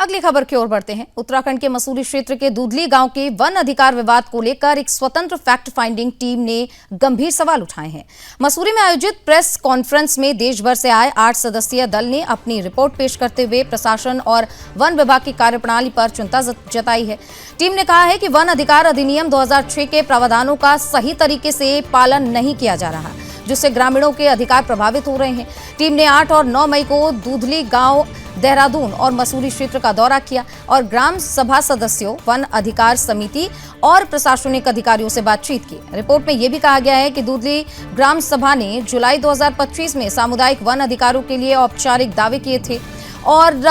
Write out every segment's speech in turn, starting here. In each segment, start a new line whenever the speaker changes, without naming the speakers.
अगली खबर की ओर बढ़ते हैं। उत्तराखंड के मसूरी क्षेत्र के दूधली गांव के वन अधिकार विवाद को लेकर एक स्वतंत्र फैक्ट फाइंडिंग टीम ने गंभीर सवाल उठाए हैं। मसूरी में आयोजित प्रेस कॉन्फ्रेंस में देश भर से आए 8 सदस्यीय दल ने अपनी रिपोर्ट पेश करते हुए प्रशासन और वन विभाग की कार्यप्रणाली पर चिंता जताई है। टीम ने कहा है कि वन अधिकार अधिनियम 2006 के प्रावधानों का सही तरीके से पालन नहीं किया जा रहा, जिससे ग्रामीणों के अधिकार प्रभावित हो रहे हैं। टीम ने 8 और 9 मई को दूधली गांव, देहरादून और मसूरी क्षेत्र का दौरा किया और ग्राम सभा सदस्यों, वन अधिकार समिति और प्रशासनिक अधिकारियों से बातचीत की। रिपोर्ट में यह भी कहा गया है कि दूधली ग्राम सभा ने जुलाई 2025 में सामुदायिक वन अधिकारों के लिए औपचारिक दावे किए थे और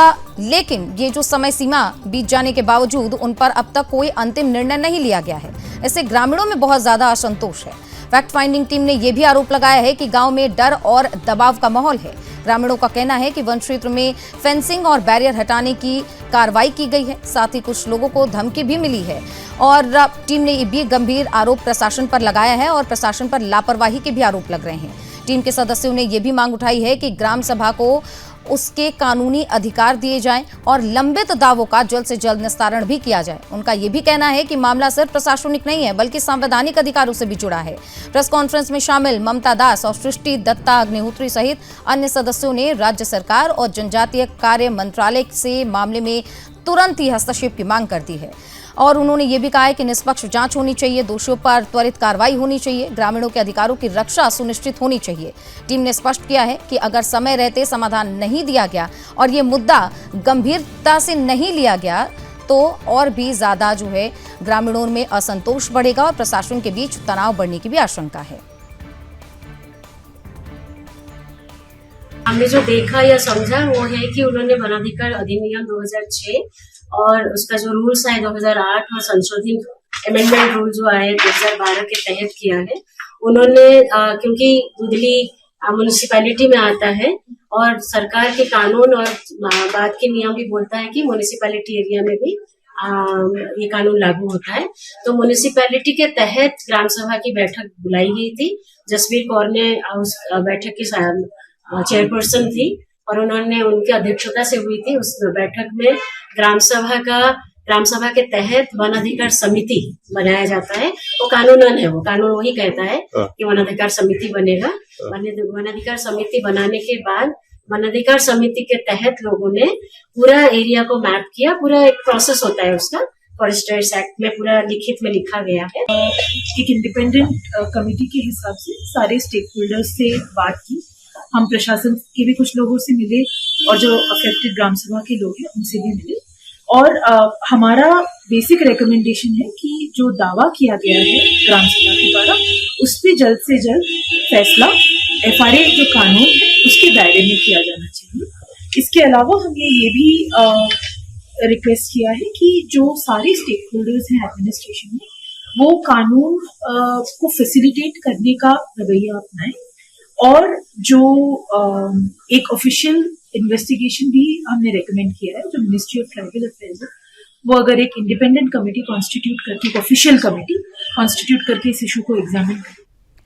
लेकिन ये जो समय सीमा बीत जाने के बावजूद उन पर अब तक कोई अंतिम निर्णय नहीं लिया गया है। इससे ग्रामीणों में बहुत ज्यादा असंतोष है। फैक्ट फाइंडिंग टीम ने यह भी आरोप लगाया है कि गांव में डर और दबाव का माहौल है। ग्रामीणों का कहना है कि वन क्षेत्र में फेंसिंग और बैरियर हटाने की कार्रवाई की गई है, साथ ही कुछ लोगों को धमकी भी मिली है और टीम ने भी गंभीर आरोप प्रशासन पर लगाया है और प्रशासन पर लापरवाही के भी आरोप लग रहे हैं। टीम के सदस्यों ने यह भी मांग उठाई है कि ग्राम सभा को उसके कानूनी अधिकार दिए जाएं और लंबित दावों का जल्द से जल्द निस्तारण भी किया जाए। उनका यह भी कहना है कि मामला सिर्फ प्रशासनिक नहीं है बल्कि संवैधानिक अधिकारों से भी जुड़ा है। प्रेस कॉन्फ्रेंस में शामिल ममता दास और सृष्टि दत्ता अग्निहोत्री सहित अन्य सदस्यों ने राज्य सरकार और जनजातीय कार्य मंत्रालय से मामले में तुरंत ही हस्तक्षेप की मांग कर दी है और उन्होंने ये भी कहा है कि निष्पक्ष जांच होनी चाहिए, दोषियों पर त्वरित कार्रवाई होनी चाहिए, ग्रामीणों के अधिकारों की रक्षा सुनिश्चित होनी चाहिए। टीम ने स्पष्ट किया है कि अगर समय रहते समाधान नहीं दिया गया और ये मुद्दा गंभीरता से नहीं लिया गया तो और भी ज्यादा जो है ग्रामीणों में असंतोष बढ़ेगा और प्रशासन के बीच तनाव बढ़ने की भी आशंका है।
हमने जो देखा या समझा वो है कि उन्होंने वनाधिकार अधिनियम 2006 और उसका जो रूल्स है 2008 और संशोधित अमेंडमेंट रूल जो आए 2012 के तहत किया है। उन्होंने क्योंकि दूधली म्युनिसिपैलिटी में आता है और सरकार के कानून और बाद के नियम भी बोलता है कि म्युनिसिपैलिटी एरिया में भी ये कानून लागू होता है। तो म्युनिसिपैलिटी के तहत ग्राम सभा की बैठक बुलाई गई थी। जसवीर कौर ने उस बैठक की चेयरपर्सन थी और उन्होंने उनकी अध्यक्षता से हुई थी। उस बैठक में ग्राम सभा के तहत वन अधिकार समिति बनाया जाता है। वो कानूनन है, वो कानून वही कहता है कि वन अधिकार समिति बनेगा। वन अधिकार समिति बनाने के बाद वन अधिकार समिति के तहत लोगों ने पूरा एरिया को मैप किया। पूरा एक प्रोसेस होता है उसका, फॉरेस्ट राइट्स एक्ट में पूरा लिखित में लिखा गया है।
एक इंडिपेंडेंट कमेटी के हिसाब से सारे स्टेक होल्डर्स से बात की। हम प्रशासन के भी कुछ लोगों से मिले और जो अफेक्टेड ग्राम सभा के लोग हैं उनसे भी मिले और हमारा बेसिक रिकमेंडेशन है कि जो दावा किया गया है ग्राम सभा के द्वारा उस पर जल्द से जल्द फैसला FRA जो कानून उसके दायरे में किया जाना चाहिए। इसके अलावा हमने ये भी रिक्वेस्ट किया है कि जो सारे स्टेक होल्डर्स हैं एडमिनिस्ट्रेशन में वो कानून को फैसिलिटेट करने का रवैया अपनाएं और जो एक ऑफिशियल इन्वेस्टिगेशन भी हमने रेकमेंड किया है जो मिनिस्ट्री ऑफ ट्राइबल अफेयर्स है, वो अगर एक इंडिपेंडेंट कमेटी कॉन्स्टिट्यूट करके, एक ऑफिशियल कमेटी कॉन्स्टिट्यूट करके इस इशू को एग्जामिन करे